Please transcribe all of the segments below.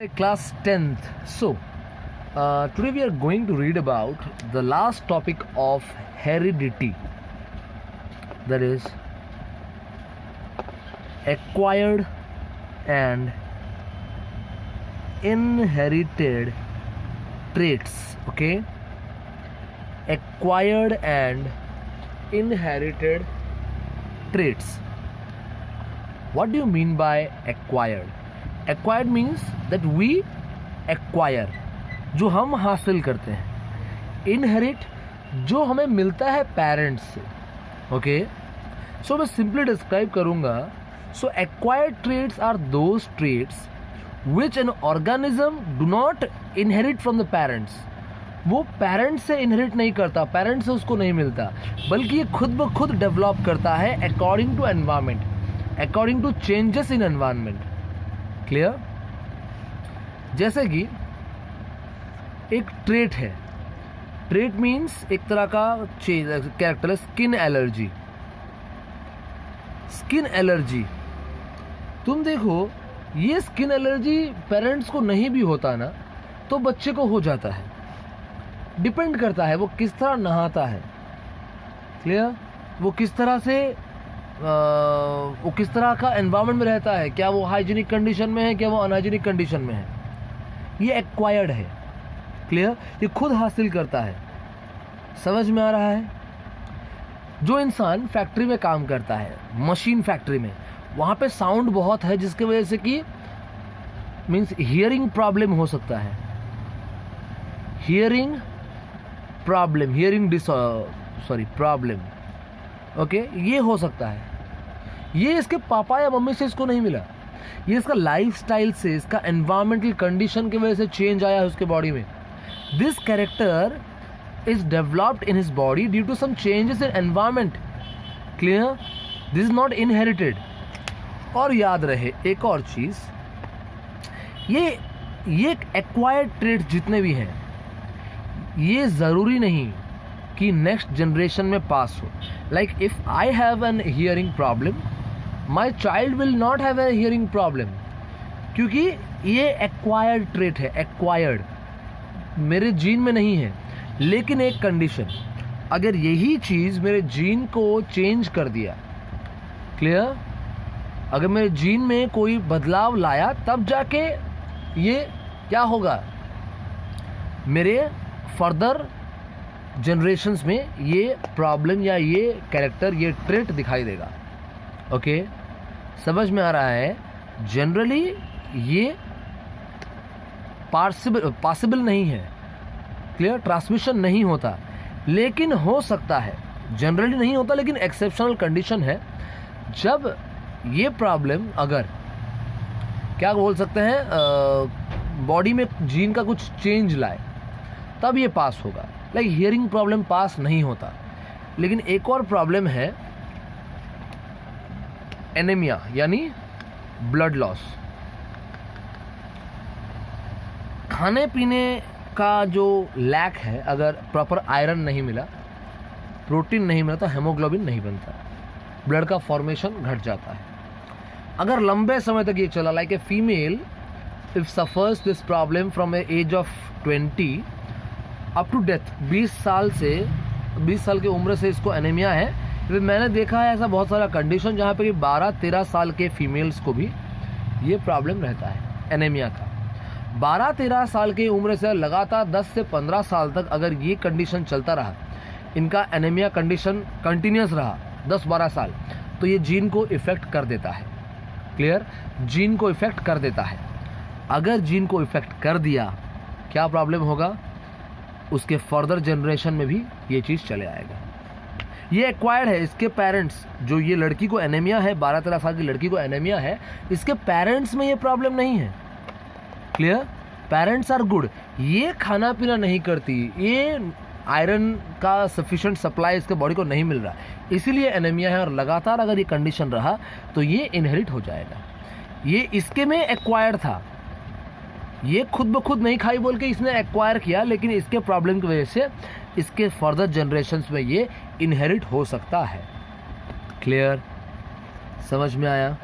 Class 10th. Today we are going to read about the last topic of heredity, that is acquired and inherited traits. Okay, acquired and inherited traits. What do you mean by acquired? Acquired means that we acquire, जो हम हासिल करते हैं. Inherit, जो हमें मिलता है parents से. ओके, सो मैं सिंपली डिस्क्राइब करूंगा. सो acquired traits are those traits which an organism do not inherit from the parents. वो पेरेंट्स से इनहेरिट नहीं करता, पेरेंट्स से उसको नहीं मिलता, बल्कि ये खुद ब खुद डेवलप करता है according to environment, according to changes in environment. Clear? जैसे कि एक ट्रेट है. ट्रेट मीन्स एक तरह का कैरेक्टर है. Skin allergy. स्किन एलर्जी, तुम देखो, ये स्किन एलर्जी पेरेंट्स को नहीं भी होता ना तो बच्चे को हो जाता है. डिपेंड करता है वो किस तरह नहाता है. क्लियर? वो किस तरह से वो किस तरह का एनवायरनमेंट में रहता है. क्या वो हाइजीनिक कंडीशन में है, क्या वो अनहाइजीनिक कंडीशन में है. ये एक्वायर्ड है. क्लियर? ये खुद हासिल करता है. समझ में आ रहा है? जो इंसान फैक्ट्री में काम करता है, मशीन फैक्ट्री में, वहाँ पे साउंड बहुत है जिसकी वजह से कि मीन्स हियरिंग प्रॉब्लम हो सकता है. Hearing problem, problem. ओके, ये हो सकता है. ये इसके पापा या मम्मी से इसको नहीं मिला, ये इसका लाइफस्टाइल से, इसका एनवायरमेंटल कंडीशन की वजह से चेंज आया है उसके बॉडी में. This character is developed in his body due to some changes in environment. Clear? This is not inherited. और याद रहे एक और चीज, ये एक्वायर्ड ट्रेट जितने भी हैं, ये जरूरी नहीं कि नेक्स्ट जनरेशन में पास हो. Like if I have an hearing problem, my child will not have a hearing problem, क्योंकि ये एक्वायर्ड ट्रेट है. एक्वायर्ड मेरे जीन में नहीं है. लेकिन एक कंडीशन, अगर यही चीज़ मेरे जीन को चेंज कर दिया, क्लियर, अगर मेरे जीन में कोई बदलाव लाया, तब जाके ये क्या होगा, मेरे फर्दर जनरेशन्स में ये प्रॉब्लम या ये कैरेक्टर, ये ट्रेट दिखाई देगा. ओके, समझ में आ रहा है? जनरली ये पॉसिबल नहीं है. क्लियर? ट्रांसमिशन नहीं होता, लेकिन हो सकता है. जनरली नहीं होता, लेकिन एक्सेप्शनल कंडीशन है. जब ये प्रॉब्लम, अगर क्या बोल सकते हैं, बॉडी में जीन का कुछ चेंज लाए, तब ये पास होगा. लाइक हियरिंग प्रॉब्लम पास नहीं होता. लेकिन एक और प्रॉब्लम है, एनीमिया यानी ब्लड लॉस. खाने पीने का जो लैक है, अगर प्रॉपर आयरन नहीं मिला, प्रोटीन नहीं मिला, तो हेमोग्लोबिन नहीं बनता, ब्लड का फॉर्मेशन घट जाता है. अगर लंबे समय तक ये चला, like a female if suffers this problem from a age of 20 up to death, 20 साल की उम्र से इसको एनीमिया है. फिर मैंने देखा है ऐसा बहुत सारा कंडीशन जहाँ पे कि 12-13 साल के फीमेल्स को भी ये प्रॉब्लम रहता है एनीमिया का. 12-13 साल की उम्र से लगातार 10 से 15 साल तक अगर ये कंडीशन चलता रहा, इनका एनीमिया कंडीशन कंटिन्यूस रहा 10-12 साल, तो ये जीन को इफ़ेक्ट कर देता है. क्लियर? जीन को इफ़ेक्ट कर देता है. अगर जीन को इफ़ेक्ट कर दिया, क्या प्रॉब्लम होगा, उसके फर्दर जनरेशन में भी ये चीज़ चले आएगा. ये एक्वायर्ड है. इसके पेरेंट्स, जो ये लड़की को एनीमिया है, 12-13 साल की लड़की को एनीमिया है, इसके पेरेंट्स में ये प्रॉब्लम नहीं है. क्लियर? Parents are good. ये खाना पीना नहीं करती, ये आयरन का सफिशिएंट सप्लाई इसके बॉडी को नहीं मिल रहा, इसीलिए एनीमिया है. और लगातार अगर ये कंडीशन रहा तो ये इनहेरिट हो जाएगा. ये इसके में एक्वायर्ड था, ये खुद ब खुद नहीं खाई बोल के इसने एक्वायर किया, लेकिन इसके प्रॉब्लम की वजह से इसके फर्दर जनरेशन्स में ये इनहेरिट हो सकता है. क्लियर? समझ में आया?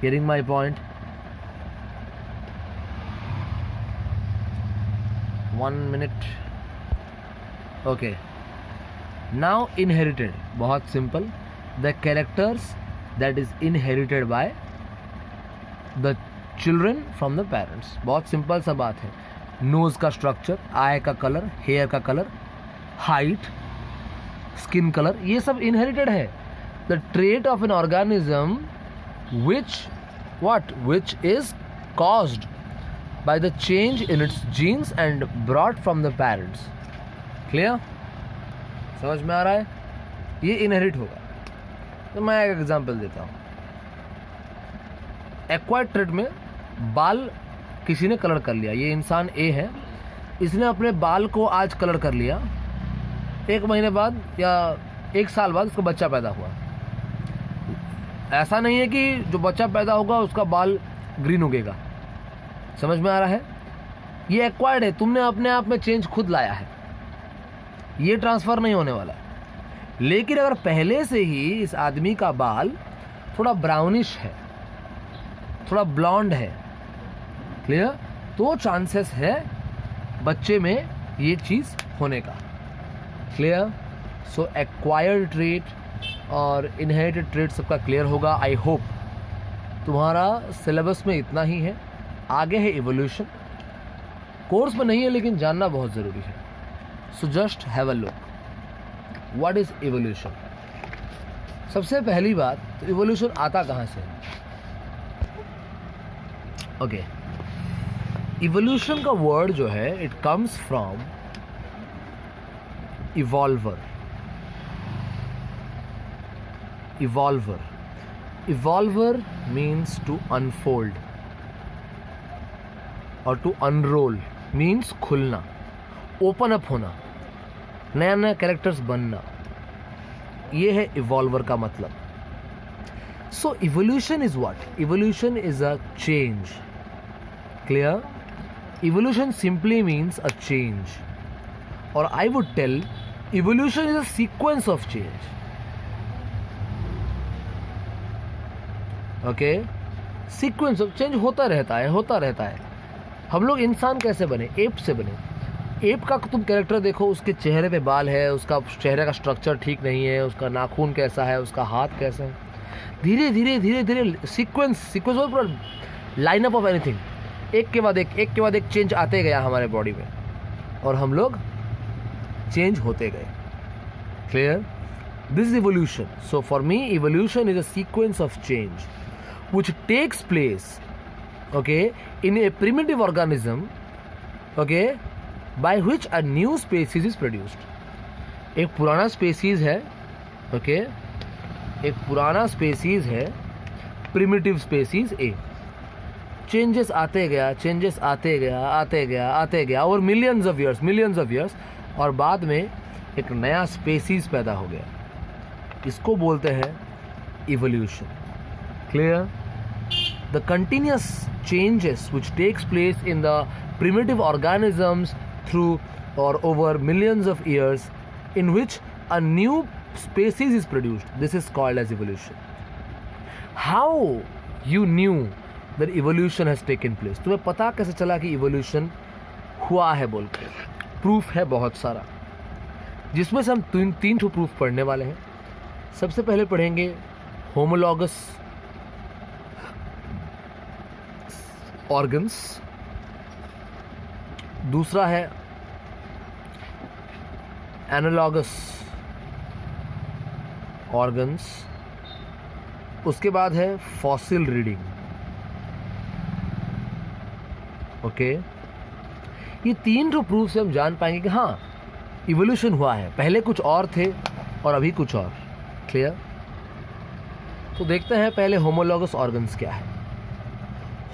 Getting my point? 1 minute. Okay. Now inherited, बहुत simple. The characters that is inherited by the children from the parents. बहुत simple सा बात है. नोज का स्ट्रक्चर, आई का कलर, हेयर का कलर, हाइट, स्किन कलर, ये सब इनहेरिटेड है. The trait of an organism which is caused by the change in its genes and brought from the parents. Clear? समझ में आ रहा है? ये इनहेरिट होगा. तो मैं एक एग्जांपल देता हूँ. एक्वायर्ड ट्रेट में बाल किसी ने कलर कर लिया. ये इंसान ए है, इसने अपने बाल को आज कलर कर लिया. 1 महीने बाद या 1 साल बाद उसका बच्चा पैदा हुआ. ऐसा नहीं है कि जो बच्चा पैदा होगा उसका बाल ग्रीन उगेगा. समझ में आ रहा है? ये एक्वायर्ड है, तुमने अपने आप में चेंज खुद लाया है, ये ट्रांसफ़र नहीं होने वाला. लेकिन अगर पहले से ही इस आदमी का बाल थोड़ा ब्राउनिश है, थोड़ा ब्लॉन्ड है, क्लियर, तो चांसेस है बच्चे में ये चीज़ होने का. क्लियर? सो एक्वायर्ड ट्रेट और इनहेरिटेड ट्रेट सबका क्लियर होगा. आई होप तुम्हारा सिलेबस में इतना ही है. आगे है इवोल्यूशन. कोर्स में नहीं है लेकिन जानना बहुत ज़रूरी है. So just have a look. What is evolution? सबसे पहली बात, तो इवोल्यूशन आता कहाँ से? ओके, इवोल्यूशन का वर्ड जो है it comes from evolver. Evolver means to unfold और to unroll means खुलना, ओपन अप होना, नया नया कैरेक्टर्स बनना. ये है इवॉल्वर का मतलब. So evolution is what? Evolution is a change. Clear? Evolution simply means a change, और I would tell evolution is a sequence of change. Okay, sequence of change होता रहता है. हम लोग इंसान कैसे बने? एप से बने. एप का तुम कैरेक्टर देखो, उसके चेहरे पे बाल है, उसका चेहरे का स्ट्रक्चर ठीक नहीं है, उसका नाखून कैसा है, उसका हाथ कैसा है. धीरे धीरे सीक्वेंस पूरा लाइनअप ऑफ एनीथिंग, एक के बाद एक चेंज आते गया हमारे बॉडी में, और हम लोग चेंज होते गए. Clear? This is evolution. So for me evolution is a sequence of change which takes place, okay, in a primitive organism, okay, by which a new species is produced. एक पुराना species है, okay, एक पुराना species है, primitive species ए. Changes आते गया और millions of years, और बाद में एक नया स्पेसीज पैदा हो गया. इसको बोलते हैं evolution. Clear? The continuous changes which takes place in the primitive organisms through or over millions of years, in which a new species is produced, this is called as evolution. How you knew that evolution has taken place? तुम्हें पता कैसे चला कि evolution हुआ है बोल के? Proof है बहुत सारा, जिसमें से हम तीन ठो प्रूफ पढ़ने वाले हैं. सबसे पहले पढ़ेंगे होमोलॉगस ऑर्गन्स, दूसरा है एनालॉगस ऑर्गन्स, उसके बाद है फॉसिल रीडिंग. ओके, ये 3 जो प्रूफ से हम जान पाएंगे कि हाँ इवोल्यूशन हुआ है. पहले कुछ और थे और अभी कुछ और. क्लियर? तो देखते हैं पहले होमोलॉगस ऑर्गन्स क्या है.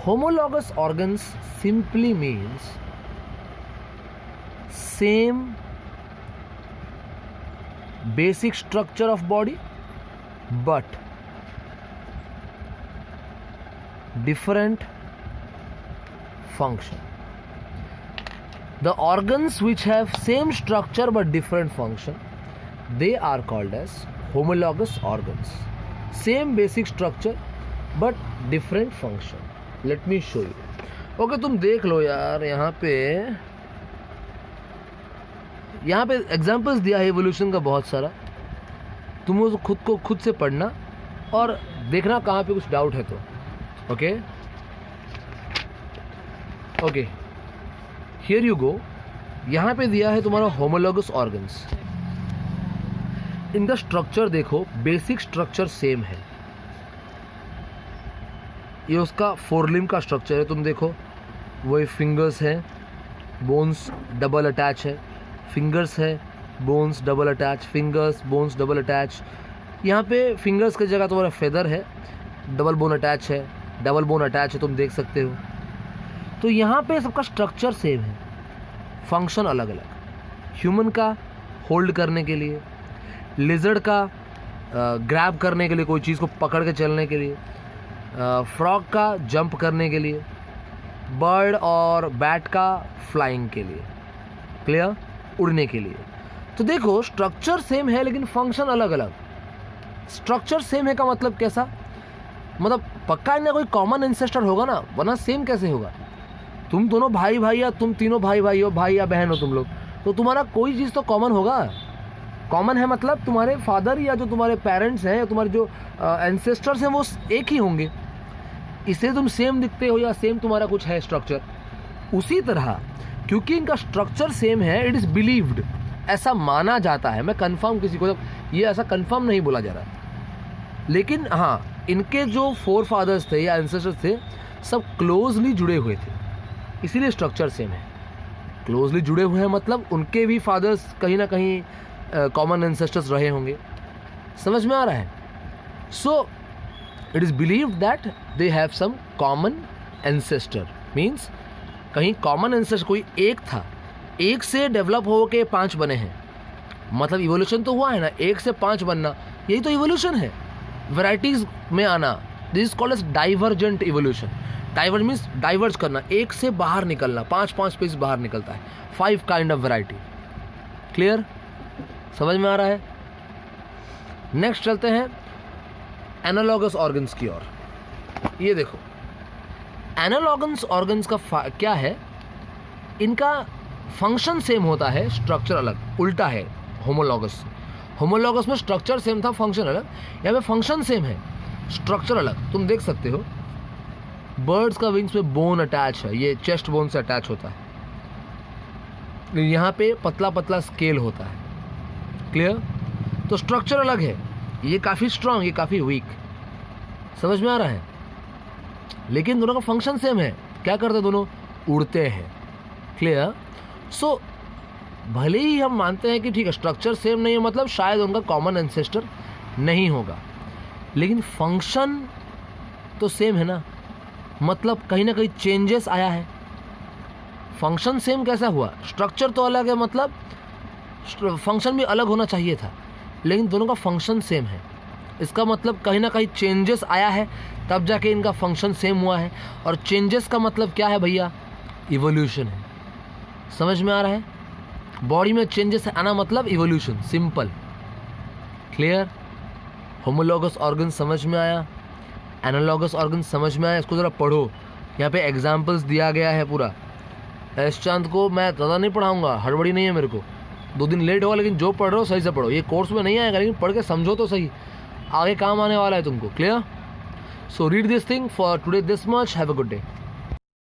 Homologous organs simply means same basic structure of body but different function. The organs which have same structure but different function, they are called as homologous organs. Same basic structure but different function. Let me show you. Okay, तुम देख लो यार, यहाँ पे यहाँ पे examples दिया है evolution का बहुत सारा, तुम वो खुद को खुद से पढ़ना और देखना कहाँ पे कुछ डाउट है तो। Okay okay, here you go. यहाँ पे दिया है तुम्हारा होमोलॉगस ऑर्गन्स। इनका स्ट्रक्चर देखो, बेसिक स्ट्रक्चर सेम है। ये उसका फोरलिम का स्ट्रक्चर है, तुम देखो वही फिंगर्स है, बोन्स डबल अटैच है, फिंगर्स है, bones double attach, fingers bones double attach. यहाँ पे फिंगर्स की जगह तुम्हारा फेदर है, डबल बोन अटैच है, डबल बोन अटैच है, तुम देख सकते हो। तो यहाँ पे सबका स्ट्रक्चर सेम है, फंक्शन अलग अलग। ह्यूमन का होल्ड करने के लिए, लिजर्ड का ग्रैब करने के लिए, कोई चीज़ को पकड़ के चलने के लिए, फ्रॉग का जंप करने के लिए, बर्ड और बैट का फ्लाइंग के लिए, क्लियर, उड़ने के लिए। तो देखो स्ट्रक्चर सेम है लेकिन फंक्शन अलग अलग। स्ट्रक्चर सेम है का मतलब कैसा, मतलब पक्का इनका कोई कॉमन एंसेस्टर होगा ना, वरना सेम कैसे होगा। तुम दोनों भाई भाई या तुम तीनों भाई भाई हो, भाई या बहन हो तुम लोग, तो तुम्हारा कोई चीज़ तो कॉमन होगा। कॉमन है मतलब तुम्हारे फादर या जो तुम्हारे पेरेंट्स हैं या तुम्हारे जो एंसेस्टर्स हैं वो एक ही होंगे, इससे तुम सेम दिखते हो या सेम तुम्हारा कुछ है स्ट्रक्चर। उसी तरह क्योंकि इनका स्ट्रक्चर सेम है, इट इज़ बिलीव्ड, ऐसा माना जाता है। मैं कंफर्म किसी को, ये ऐसा कंफर्म नहीं बोला जा रहा, लेकिन हाँ इनके जो फोर फादर्स थे या एंसेस्टर्स थे सब क्लोजली जुड़े हुए थे, इसीलिए स्ट्रक्चर सेम है। क्लोजली जुड़े हुए हैं मतलब उनके भी फादर्स कहीं ना कहीं कॉमन एंसेस्टर्स रहे होंगे। समझ में आ रहा है? So it is believed that they have some common ancestor, means कहीं कॉमन एंसेस्टर कोई एक था, एक से डेवलप हो के 5 बने हैं, मतलब इवोल्यूशन तो हुआ है ना, 1 से 5 बनना, यही तो इवोल्यूशन है, वैराइटीज़ में आना। This is called as divergent evolution. Diverge means diverge करना, एक से बाहर निकलना, 5 पीस बाहर निकलता है, 5 काइंड ऑफ वैरायटी। क्लियर, समझ में आ रहा है? नेक्स्ट चलते हैं एनालॉगस ऑर्गन्स की ओर। ये देखो एनालॉगस ऑर्गन्स का क्या है, इनका फंक्शन सेम होता है, स्ट्रक्चर अलग, उल्टा है होमोलॉगस। होमोलॉगस में स्ट्रक्चर सेम था, फंक्शन अलग। यहाँ पे फंक्शन सेम है, स्ट्रक्चर अलग। तुम देख सकते हो बर्ड्स का विंग्स पे बोन अटैच है, ये चेस्ट बोन से अटैच होता है, यहाँ पे पतला पतला स्केल होता है। क्लियर? तो स्ट्रक्चर अलग है, ये काफ़ी स्ट्रांग, ये काफ़ी वीक। समझ में आ रहा है? लेकिन दोनों का फंक्शन सेम है। क्या करते हैं दोनों? उड़ते हैं। क्लियर? सो भले ही हम मानते हैं कि ठीक है स्ट्रक्चर सेम नहीं है, मतलब शायद उनका कॉमन एंसेस्टर नहीं होगा, लेकिन फंक्शन तो सेम है ना, मतलब कहीं ना कहीं चेंजेस आया है। फंक्शन सेम कैसा हुआ? स्ट्रक्चर तो अलग है, मतलब फंक्शन भी अलग होना चाहिए था, लेकिन दोनों का फंक्शन सेम है। इसका मतलब कहीं ना कहीं चेंजेस आया है, तब जाके इनका फंक्शन सेम हुआ है। और चेंजेस का मतलब क्या है भैया? इवोल्यूशन है। समझ में आ रहा है? बॉडी में चेंजेस आना मतलब evolution, simple. Clear? Homologous organ समझ में आया, एनालॉगस ऑर्गन समझ में आया। इसको ज़रा पढ़ो, यहाँ पे एग्जाम्पल्स दिया गया है पूरा। एस चांद को मैं ज़्यादा नहीं पढ़ाऊँगा, हड़बड़ी नहीं है मेरे को, 2 दिन लेट होगा, लेकिन जो पढ़ रहे हो सही से पढ़ो। ये कोर्स में नहीं आएगा, लेकिन पढ़ के समझो तो सही, आगे काम आने वाला है तुमको। Clear? So read this thing for today this much, have a good day.